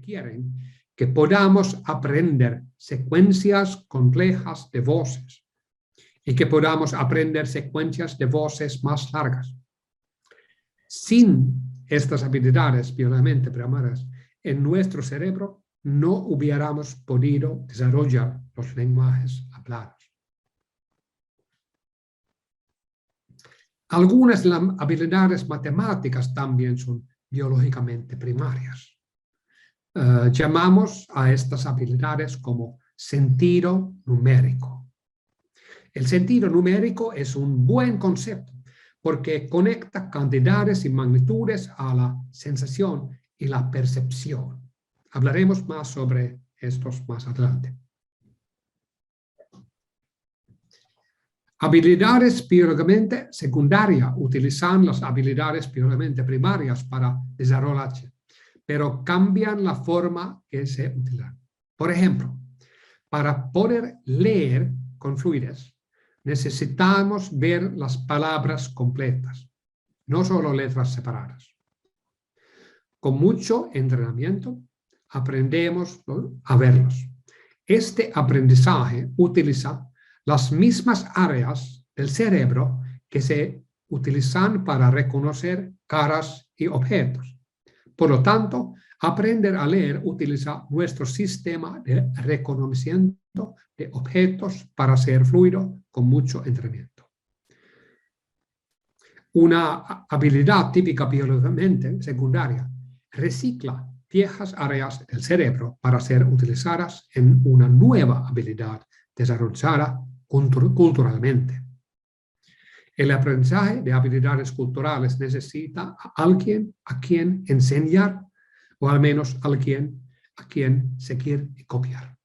requieren que podamos aprender secuencias complejas de voces y que podamos aprender secuencias de voces más largas. Sin estas habilidades biológicamente primarias en nuestro cerebro, no hubiéramos podido desarrollar los lenguajes hablados. Algunas de las habilidades matemáticas también son biológicamente primarias. Llamamos a estas habilidades como sentido numérico. El sentido numérico es un buen concepto porque conecta cantidades y magnitudes a la sensación y la percepción. Hablaremos más sobre estos más adelante. Habilidades biológicamente secundarias utilizan las habilidades biológicamente primarias para desarrollarse, pero cambian la forma que se utilizan. Por ejemplo, para poder leer con fluidez, necesitamos ver las palabras completas, no solo letras separadas. Con mucho entrenamiento, aprendemos a verlos. Este aprendizaje utiliza las mismas áreas del cerebro que se utilizan para reconocer caras y objetos. Por lo tanto, aprender a leer utiliza nuestro sistema de reconocimiento de objetos para ser fluido con mucho entrenamiento. Una habilidad típica biológicamente secundaria recicla viejas áreas del cerebro para ser utilizadas en una nueva habilidad desarrollada culturalmente. El aprendizaje de habilidades culturales necesita a alguien a quien enseñar o al menos a alguien a quien seguir y copiar.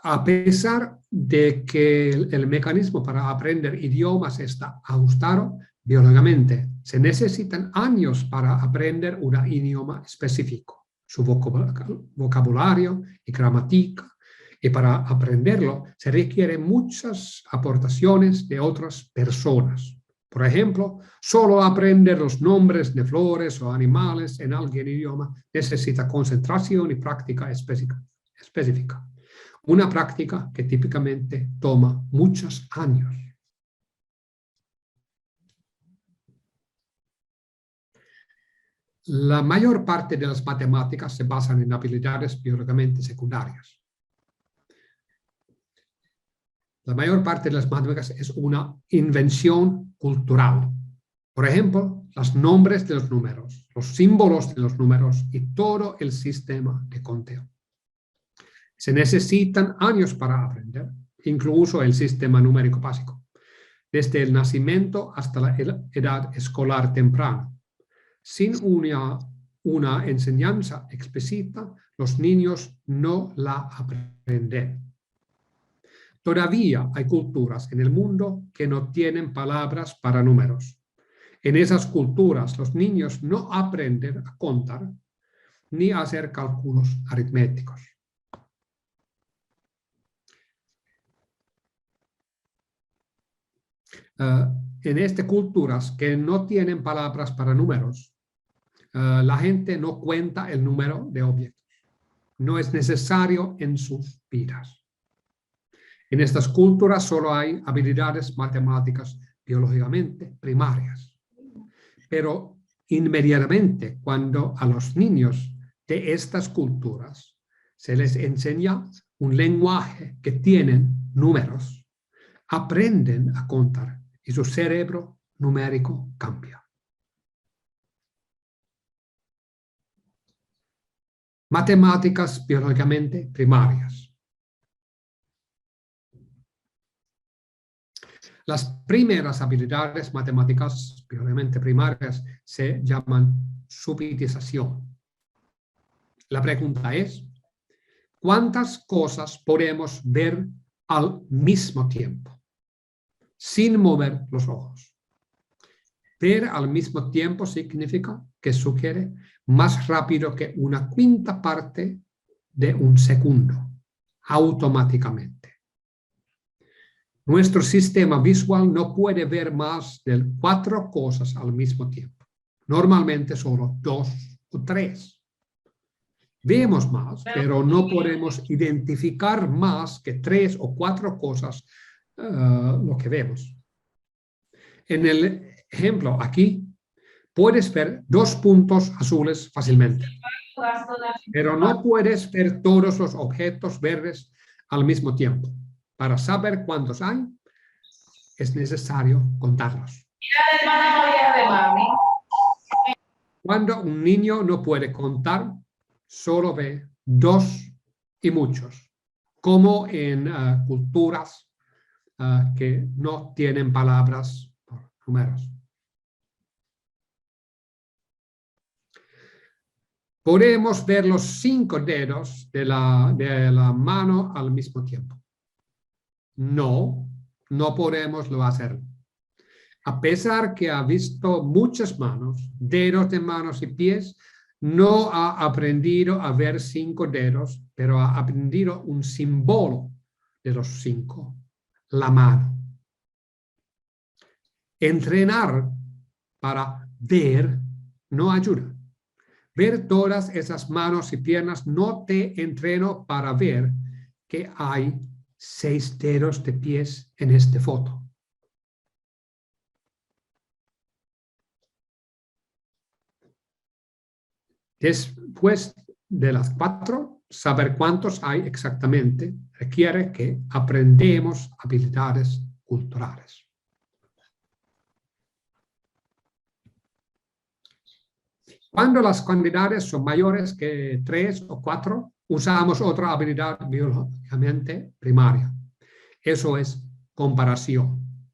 A pesar de que el mecanismo para aprender idiomas está ajustado biológicamente, se necesitan años para aprender un idioma específico, su vocabulario y gramática, y para aprenderlo se requieren muchas aportaciones de otras personas. Por ejemplo, solo aprender los nombres de flores o animales en algún idioma necesita concentración y práctica específica. Una práctica que típicamente toma muchos años. La mayor parte de las matemáticas se basan en habilidades biológicamente secundarias. La mayor parte de las matemáticas es una invención cultural. Por ejemplo, los nombres de los números, los símbolos de los números y todo el sistema de conteo. Se necesitan años para aprender, incluso el sistema numérico básico, desde el nacimiento hasta la edad escolar temprana. Sin una enseñanza explícita, los niños no la aprenden. Todavía hay culturas en el mundo que no tienen palabras para números. En esas culturas, los niños no aprenden a contar ni a hacer cálculos aritméticos. En estas culturas que no tienen palabras para números, la gente no cuenta el número de objetos. No es necesario en sus vidas. En estas culturas solo hay habilidades matemáticas biológicamente primarias. Pero inmediatamente cuando a los niños de estas culturas se les enseña un lenguaje que tienen números, aprenden a contar y su cerebro numérico cambia. Matemáticas biológicamente primarias. Las primeras habilidades matemáticas biológicamente primarias se llaman subitización. La pregunta es, ¿cuántas cosas podemos ver al mismo tiempo, sin mover los ojos? Ver al mismo tiempo significa que sugiere más rápido que una quinta parte de un segundo, automáticamente. Nuestro sistema visual no puede ver más de 4 cosas al mismo tiempo. Normalmente solo 2 o 3. Vemos más, pero no podemos identificar más que 3 o 4 cosas lo que vemos. En el ejemplo aquí, puedes ver 2 puntos azules fácilmente, pero no puedes ver todos los objetos verdes al mismo tiempo. Para saber cuántos hay, es necesario contarlos. Cuando un niño no puede contar, solo ve 2 y muchos, como en culturas que no tienen palabras por números. Podemos ver los 5 dedos de la mano al mismo tiempo. No, no podemos hacerlo. A pesar que ha visto muchas manos, dedos de manos y pies, no ha aprendido a ver 5 dedos, pero ha aprendido un símbolo de los 5, la mano. Entrenar para ver no ayuda. Ver todas esas manos y piernas no te entreno para ver que hay 6 dedos de pies en esta foto. Después de las 4, saber cuántos hay exactamente requiere que aprendamos habilidades culturales. Cuando las cantidades son mayores que 3 o 4, usamos otra habilidad biológicamente primaria. Eso es comparación.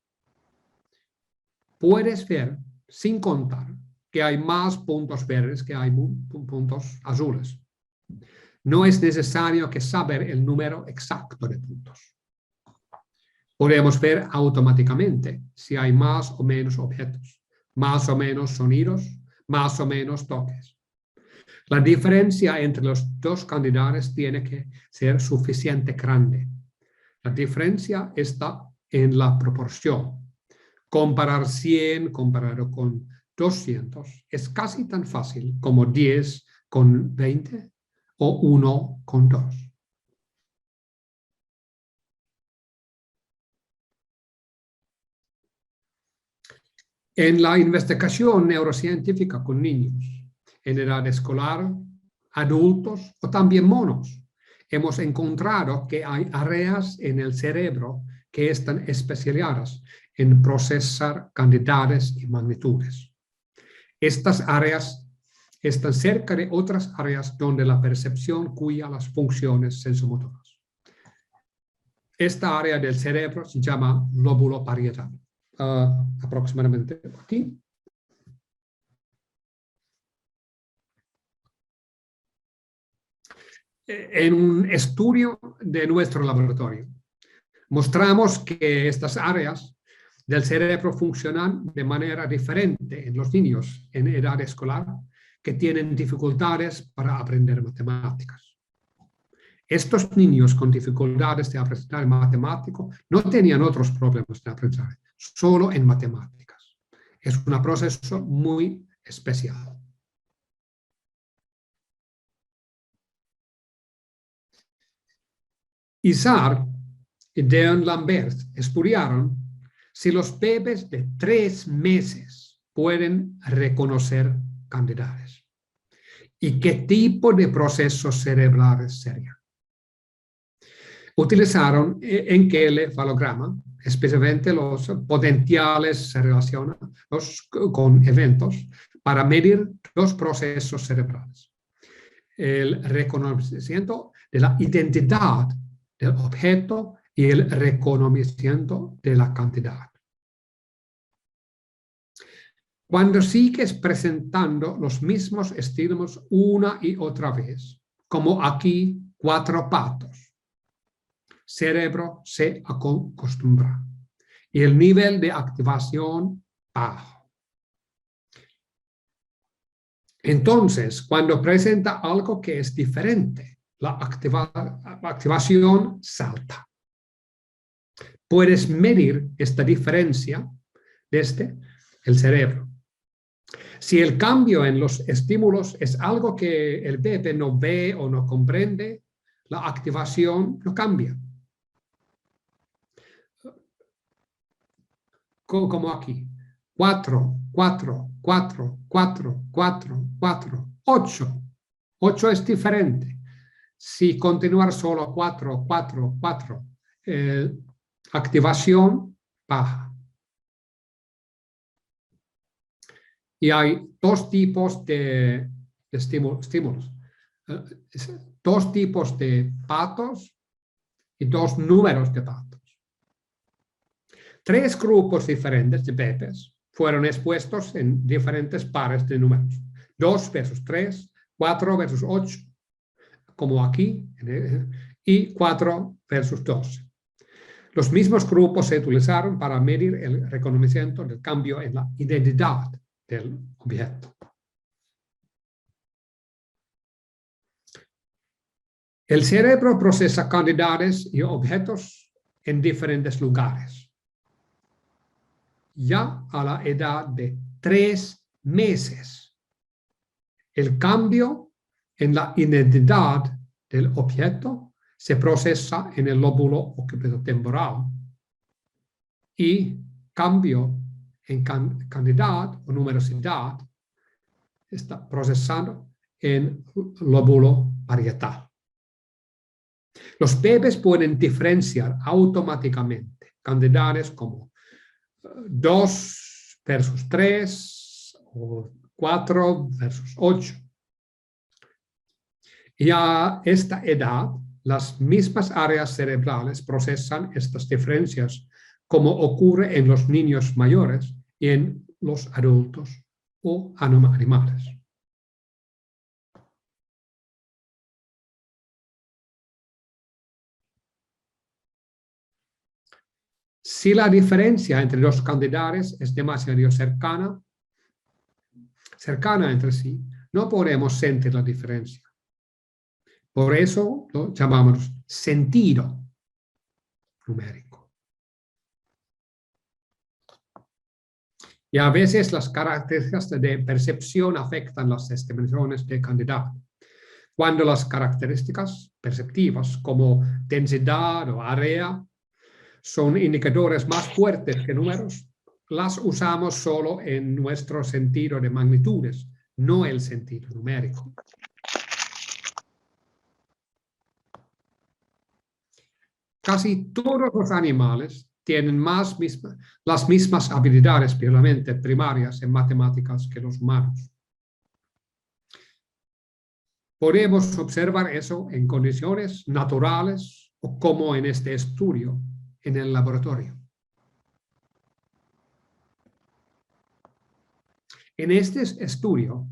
Puedes ver, sin contar, que hay más puntos verdes que hay puntos azules. No es necesario que saber el número exacto de puntos. Podemos ver automáticamente si hay más o menos objetos, más o menos sonidos, más o menos toques. La diferencia entre los 2 candidatos tiene que ser suficiente grande. La diferencia está en la proporción. Comparar 100 comparado con 200 es casi tan fácil como 10 con 20 o 1 con 2. En la investigación neurocientífica con niños, en edad escolar, adultos o también monos, hemos encontrado que hay áreas en el cerebro que están especializadas en procesar cantidades y magnitudes. Estas áreas están cerca de otras áreas donde la percepción cuida las funciones sensomotoras. Esta área del cerebro se llama lóbulo parietal. Aproximadamente aquí. En un estudio de nuestro laboratorio, mostramos que estas áreas del cerebro funcionan de manera diferente en los niños en edad escolar que tienen dificultades para aprender matemáticas. Estos niños con dificultades de aprender matemático no tenían otros problemas de aprendizaje, solo en matemáticas. Es un proceso muy especial. Isar y Dean Lambert estudiaron si los bebés de 3 meses pueden reconocer cantidades y qué tipo de procesos cerebrales serían. Utilizaron encefalograma, especialmente los potenciales relacionados con eventos, para medir 2 procesos cerebrales. El reconocimiento de la identidad del objeto y el reconocimiento de la cantidad. Cuando sigues presentando los mismos estímulos una y otra vez, como aquí 4 patos, cerebro se acostumbra y el nivel de activación baja. Entonces, cuando presenta algo que es diferente, la activación salta. Puedes medir esta diferencia desde el cerebro. Si el cambio en los estímulos es algo que el bebé no ve o no comprende, la activación no cambia. Como aquí. 4, 4, 4, 4, 4, 4, 8. 8 es diferente. Si continuar solo 4, 4, 4, activación baja. Y hay dos tipos de estímulos. Dos tipos de patos y dos números de patos. 3 grupos diferentes de bebés fueron expuestos en diferentes pares de números. 2 versus 3, 4 versus 8, como aquí, y 4 versus 12. Los mismos grupos se utilizaron para medir el reconocimiento del cambio en la identidad del objeto. El cerebro procesa cantidades y objetos en diferentes lugares. Ya a la edad de 3 meses, el cambio en la identidad del objeto se procesa en el lóbulo occipitotemporal y cambio en cantidad o numerosidad está procesado en lóbulo parietal. Los bebés pueden diferenciar automáticamente cantidades como 2 versus 3 o 4 versus 8. Y a esta edad, las mismas áreas cerebrales procesan estas diferencias como ocurre en los niños mayores y en los adultos o animales. Si la diferencia entre los candidatos es demasiado cercana entre sí, no podemos sentir la diferencia. Por eso lo llamamos sentido numérico. Y a veces las características de percepción afectan las estimaciones de candidato. Cuando las características perceptivas como densidad o área son indicadores más fuertes que números, las usamos solo en nuestro sentido de magnitudes, no el sentido numérico. Casi todos los animales tienen las mismas habilidades biológicamente primarias en matemáticas que los humanos. Podemos observar eso en condiciones naturales o como en este estudio en el laboratorio. En este estudio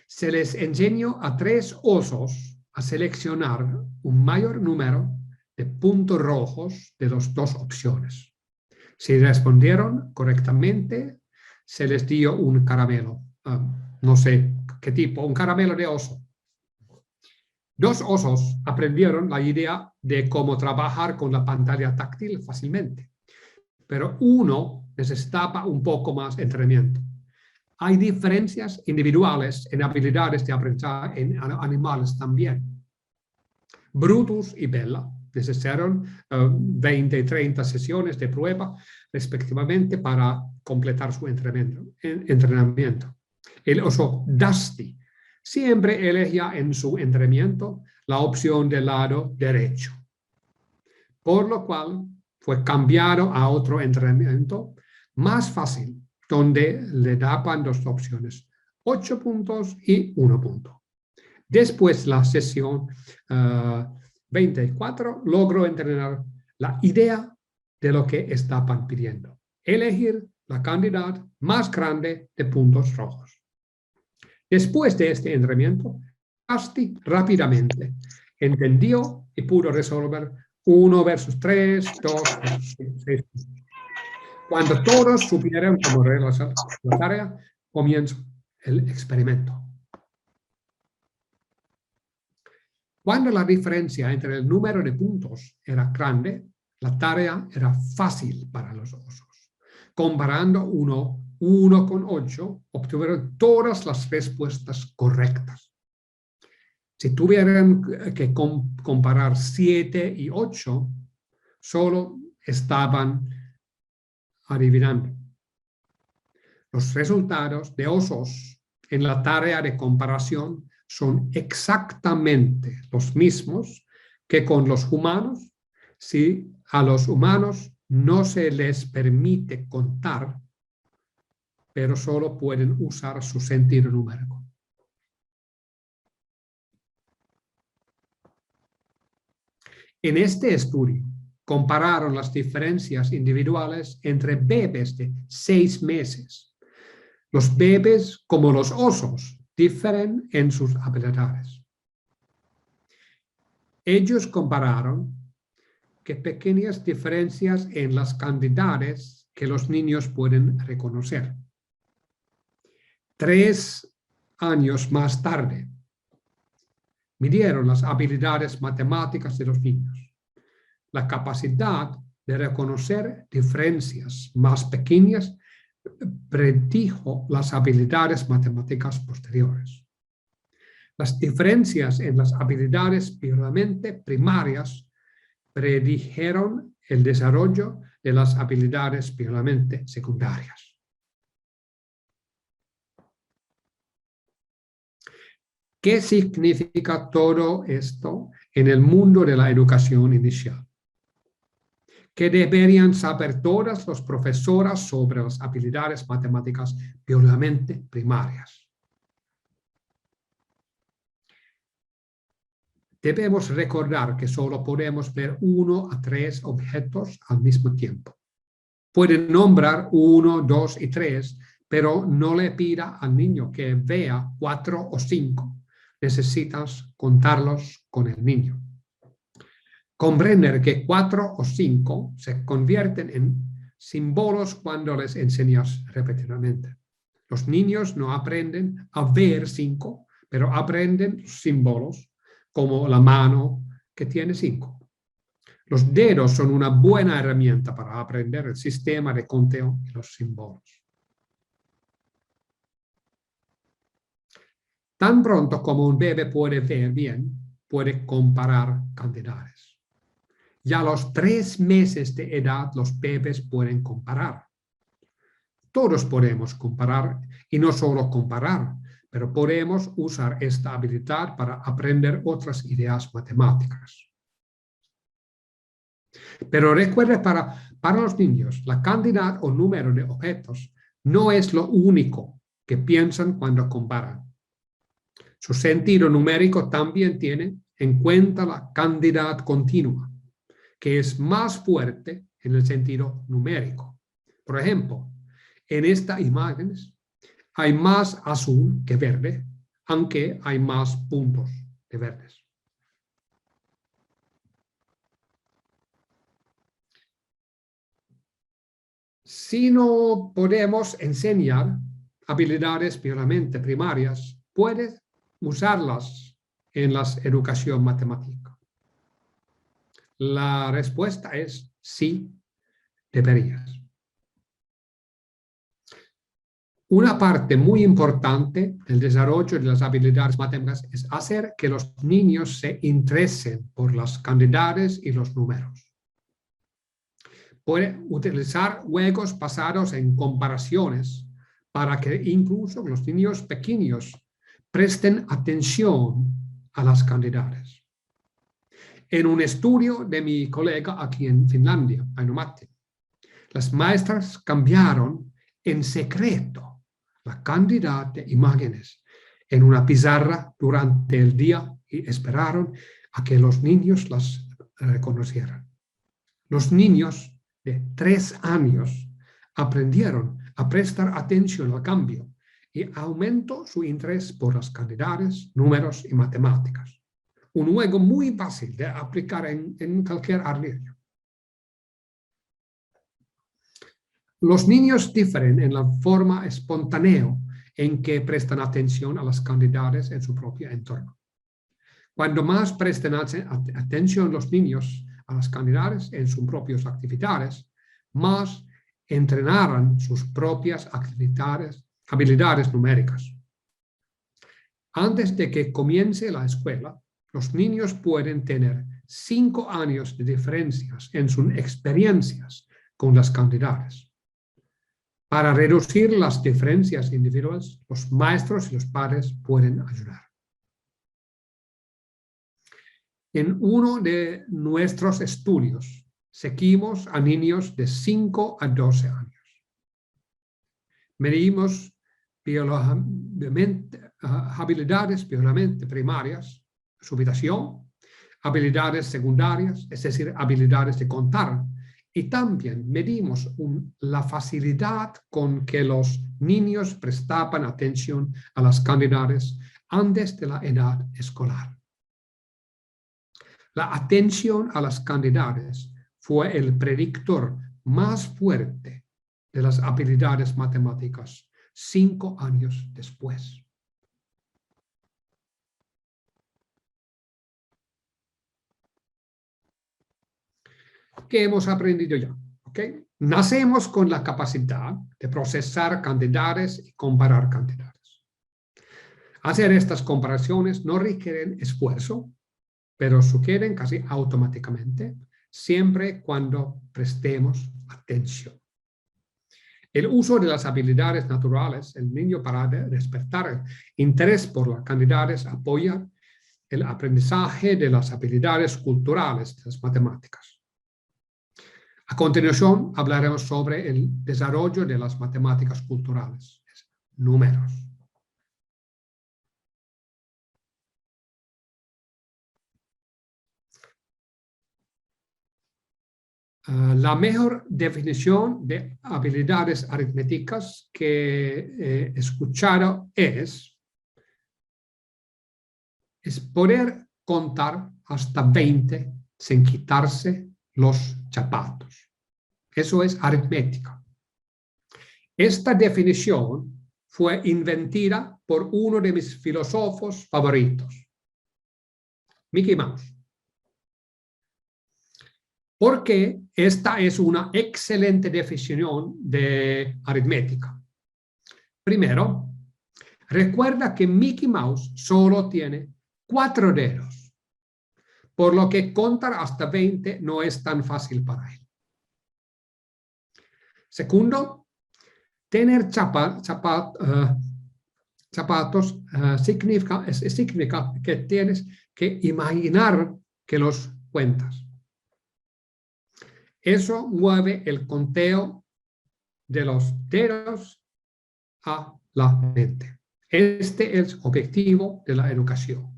se les enseñó a 3 osos a seleccionar un mayor número de puntos rojos de las 2 opciones. Si respondieron correctamente, se les dio un caramelo, no sé qué tipo, un caramelo de oso. 2 osos aprendieron la idea de cómo trabajar con la pantalla táctil fácilmente, pero uno necesitaba un poco más de entrenamiento. Hay diferencias individuales en habilidades de aprendizaje en animales también. Brutus y Bella necesitaron 20 y 30 sesiones de prueba respectivamente para completar su entrenamiento. El oso Dusty siempre elegía en su entrenamiento la opción del lado derecho, por lo cual fue cambiado a otro entrenamiento más fácil, donde le daban 2 opciones, 8 puntos y 1 punto. Después la sesión 24 logró entrenar la idea de lo que estaban pidiendo, elegir la cantidad más grande de puntos rojos. Después de este entrenamiento, Asti rápidamente entendió y pudo resolver 1 versus 3, 2 versus 6. Cuando todos supieron cómo realizar la tarea, comienza el experimento. Cuando la diferencia entre el número de puntos era grande, la tarea era fácil para los osos, comparando 1 1,8 obtuvieron todas las respuestas correctas. Si tuvieran que comparar 7 y 8, solo estaban adivinando. Los resultados de osos en la tarea de comparación son exactamente los mismos que con los humanos si a los humanos no se les permite contar, pero solo pueden usar su sentido numérico. En este estudio, compararon las diferencias individuales entre bebés de 6 meses. Los bebés, como los osos, difieren en sus habilidades. Ellos compararon que pequeñas diferencias en las cantidades que los niños pueden reconocer. 3 años más tarde, midieron las habilidades matemáticas de los niños. La capacidad de reconocer diferencias más pequeñas predijo las habilidades matemáticas posteriores. Las diferencias en las habilidades puramente primarias predijeron el desarrollo de las habilidades puramente secundarias. ¿Qué significa todo esto en el mundo de la educación inicial? ¿Qué deberían saber todas las profesoras sobre las habilidades matemáticas puramente primarias? Debemos recordar que solo podemos ver 1 a 3 objetos al mismo tiempo. Pueden nombrar 1, 2 y 3, pero no le pida al niño que vea 4 o 5. Necesitas contarlos con el niño. Comprender que 4 o 5 se convierten en símbolos cuando les enseñas repetidamente. Los niños no aprenden a ver 5, pero aprenden símbolos como la mano que tiene 5. Los dedos son una buena herramienta para aprender el sistema de conteo y los símbolos. Tan pronto como un bebé puede ver bien, puede comparar cantidades. Ya a los 3 meses de edad los bebés pueden comparar. Todos podemos comparar y no solo comparar, pero podemos usar esta habilidad para aprender otras ideas matemáticas. Pero recuerde, para los niños, la cantidad o número de objetos no es lo único que piensan cuando comparan. Su sentido numérico también tiene en cuenta la cantidad continua, que es más fuerte en el sentido numérico. Por ejemplo, en estas imágenes hay más azul que verde, aunque hay más puntos de verdes. Si no podemos enseñar habilidades puramente primarias, puedes usarlas en la educación matemática. La respuesta es sí, deberías. Una parte muy importante del desarrollo de las habilidades matemáticas es hacer que los niños se interesen por las cantidades y los números. Puede utilizar juegos basados en comparaciones para que incluso los niños pequeños presten atención a las cantidades. En un estudio de mi colega aquí en Finlandia, Aino Matti, las maestras cambiaron en secreto la cantidad de imágenes en una pizarra durante el día y esperaron a que los niños las reconocieran. Los niños de 3 años aprendieron a prestar atención al cambio y aumentó su interés por las cantidades, números y matemáticas. Un juego muy fácil de aplicar en cualquier área. Los niños difieren en la forma espontánea en que prestan atención a las cantidades en su propio entorno. Cuando más prestan atención los niños a las cantidades en sus propias actividades, más entrenaran sus propias habilidades numéricas. Antes de que comience la escuela, los niños pueden tener 5 años de diferencias en sus experiencias con las cantidades. Para reducir las diferencias individuales, los maestros y los padres pueden ayudar. En uno de nuestros estudios, seguimos a niños de 5 a 12 años. Medimos habilidades biológicamente primarias, su ubicación, habilidades secundarias, es decir, habilidades de contar, y también medimos la facilidad con que los niños prestaban atención a las cantidades antes de la edad escolar. La atención a las cantidades fue el predictor más fuerte de las habilidades matemáticas 5 años después. ¿Qué hemos aprendido ya? ¿Okay? Nacemos con la capacidad de procesar cantidades y comparar cantidades. Hacer estas comparaciones no requieren esfuerzo, pero suceden casi automáticamente, siempre cuando prestemos atención. El uso de las habilidades naturales, el niño para despertar interés por las cantidades apoya el aprendizaje de las habilidades culturales de las matemáticas. A continuación hablaremos sobre el desarrollo de las matemáticas culturales, números. La mejor definición de habilidades aritméticas que he escuchado es poder contar hasta 20 sin quitarse los zapatos. Eso es aritmética. Esta definición fue inventada por uno de mis filósofos favoritos, Mickey Mouse. Porque esta es una excelente definición de aritmética. Primero, recuerda que Mickey Mouse solo tiene 4 dedos, por lo que contar hasta 20 no es tan fácil para él. Segundo, tener zapatos significa que tienes que imaginar que los cuentas. Eso mueve el conteo de los dedos a la mente. Este es el objetivo de la educación.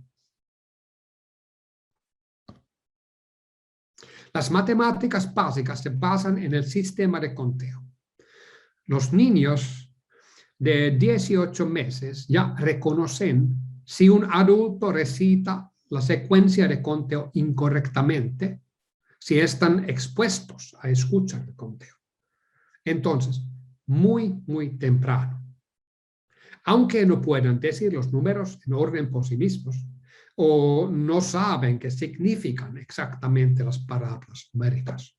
Las matemáticas básicas se basan en el sistema de conteo. Los niños de 18 meses ya reconocen si un adulto recita la secuencia de conteo incorrectamente, si están expuestos a escuchar el conteo. Entonces, muy temprano. Aunque no puedan decir los números en orden por sí mismos, o no saben qué significan exactamente las palabras numéricas.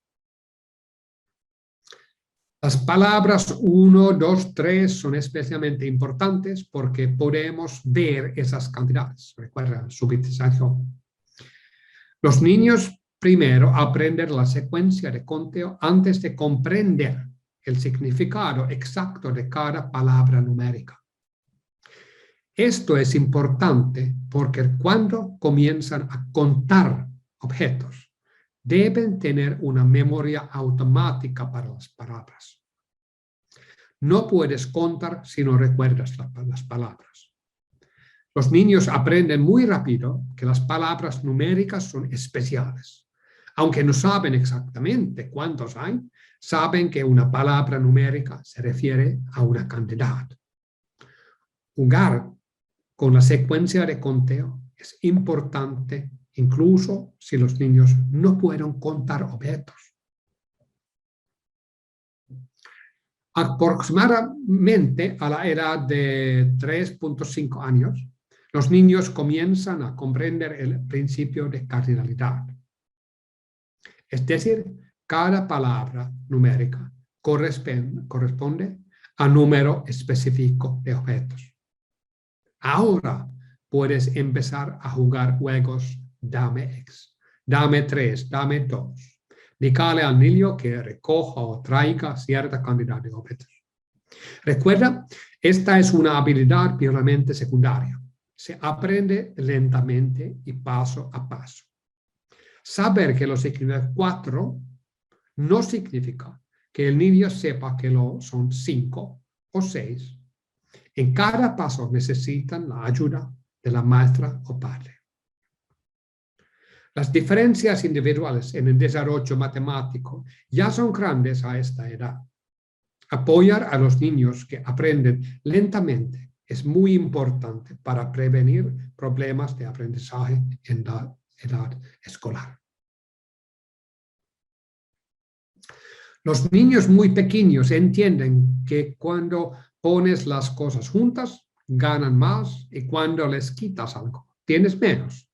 Las palabras 1, 2, 3 son especialmente importantes porque podemos ver esas cantidades. Recuerda, subitización. Los niños primero aprenden la secuencia de conteo antes de comprender el significado exacto de cada palabra numérica. Esto es importante porque cuando comienzan a contar objetos, deben tener una memoria automática para las palabras. No puedes contar si no recuerdas las palabras. Los niños aprenden muy rápido que las palabras numéricas son especiales. Aunque no saben exactamente cuántos hay, saben que una palabra numérica se refiere a una cantidad. Jugar con la secuencia de conteo es importante, incluso si los niños no pueden contar objetos. Aproximadamente a la edad de 3.5 años, los niños comienzan a comprender el principio de cardinalidad. Es decir, cada palabra numérica corresponde a número específico de objetos. Ahora puedes empezar a jugar juegos dame X, dame 3, dame 2. Dígale al niño que recoja o traiga cierta cantidad de objetos. Recuerda, esta es una habilidad puramente secundaria. Se aprende lentamente y paso a paso. Saber que lo significa 4 no significa que el niño sepa que lo son 5 o 6. En cada paso necesitan la ayuda de la maestra o padre. Las diferencias individuales en el desarrollo matemático ya son grandes a esta edad. Apoyar a los niños que aprenden lentamente es muy importante para prevenir problemas de aprendizaje en la edad escolar. Los niños muy pequeños entienden que cuando pones las cosas juntas, ganan más y cuando les quitas algo, tienes menos.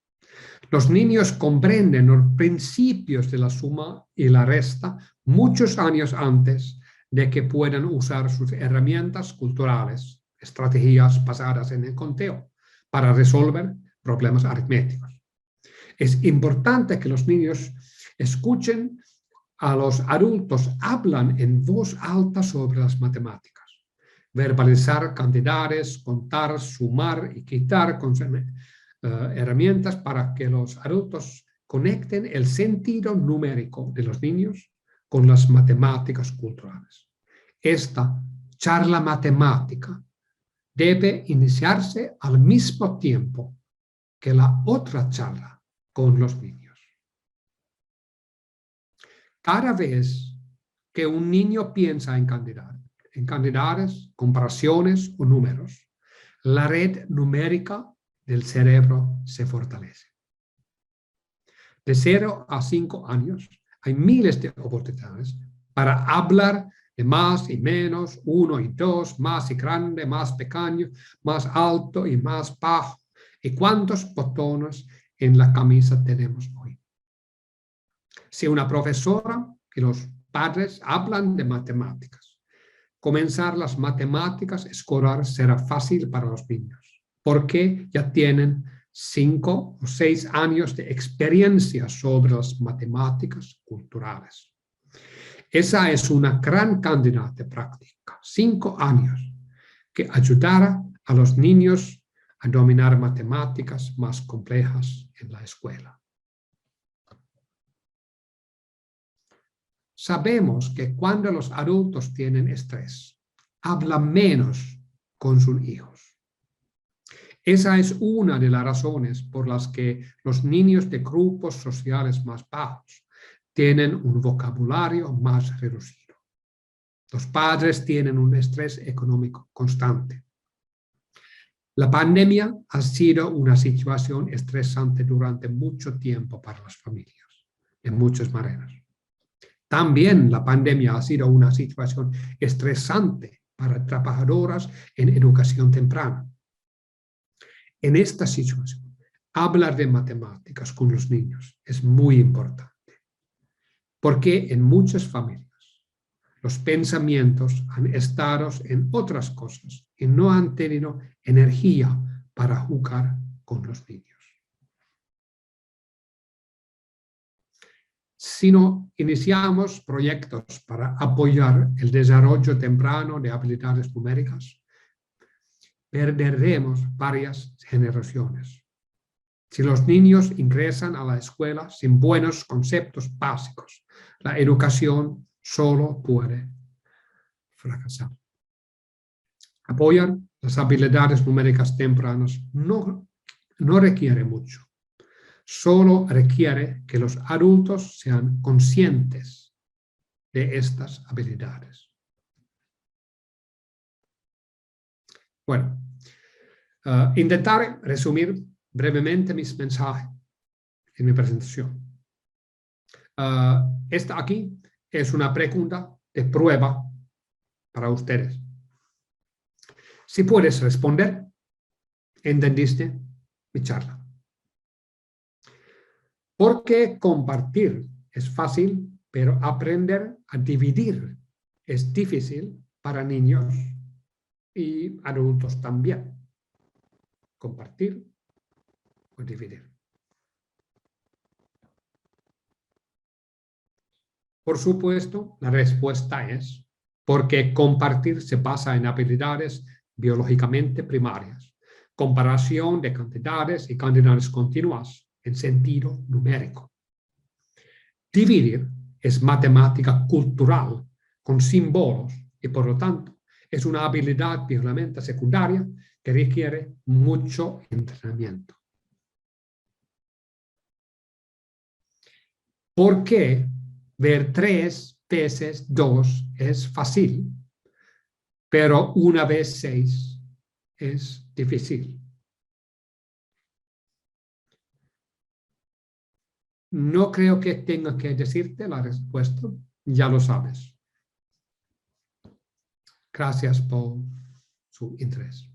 Los niños comprenden los principios de la suma y la resta muchos años antes de que puedan usar sus herramientas culturales, estrategias basadas en el conteo, para resolver problemas aritméticos. Es importante que los niños escuchen a los adultos hablan en voz alta sobre las matemáticas. Verbalizar cantidades, contar, sumar y quitar con herramientas para que los adultos conecten el sentido numérico de los niños con las matemáticas culturales. Esta charla matemática debe iniciarse al mismo tiempo que la otra charla con los niños. Cada vez que un niño piensa en cantidades, comparaciones o números, la red numérica del cerebro se fortalece. De 0 a 5 años hay miles de oportunidades para hablar de más y menos, 1 y 2, más y grande, más pequeño, más alto y más bajo, y cuántos botones en la camisa tenemos hoy. Si una profesora y los padres hablan de matemáticas, comenzar las matemáticas escolar será fácil para los niños, porque ya tienen 5 o 6 años de experiencia sobre las matemáticas culturales. Esa es una gran cantidad de práctica, 5 años, que ayudará a los niños a dominar matemáticas más complejas en la escuela. Sabemos que cuando los adultos tienen estrés, hablan menos con sus hijos. Esa es una de las razones por las que los niños de grupos sociales más bajos tienen un vocabulario más reducido. Los padres tienen un estrés económico constante. La pandemia ha sido una situación estresante durante mucho tiempo para las familias, de muchas maneras. También la pandemia ha sido una situación estresante para trabajadoras en educación temprana. En esta situación, hablar de matemáticas con los niños es muy importante, porque en muchas familias los pensamientos han estado en otras cosas y no han tenido energía para jugar con los niños. Si no iniciamos proyectos para apoyar el desarrollo temprano de habilidades numéricas, perderemos varias generaciones. Si los niños ingresan a la escuela sin buenos conceptos básicos, la educación solo puede fracasar. Apoyar las habilidades numéricas tempranas no requiere mucho. Solo requiere que los adultos sean conscientes de estas habilidades. Bueno, intentaré resumir brevemente mis mensajes en mi presentación. Esta aquí es una pregunta de prueba para ustedes. Si puedes responder, ¿entendiste mi charla? Porque compartir es fácil, pero aprender a dividir es difícil para niños y adultos también. Compartir o dividir. Por supuesto, la respuesta es porque compartir se basa en habilidades biológicamente primarias, comparación de cantidades y cantidades continuas en sentido numérico. Dividir es matemática cultural con símbolos y por lo tanto es una habilidad biológicamente secundaria que requiere mucho entrenamiento. ¿Por qué ver 3 veces 2 es fácil, pero 1 vez 6 es difícil? No creo que tenga que decirte la respuesta, ya lo sabes. Gracias por su interés.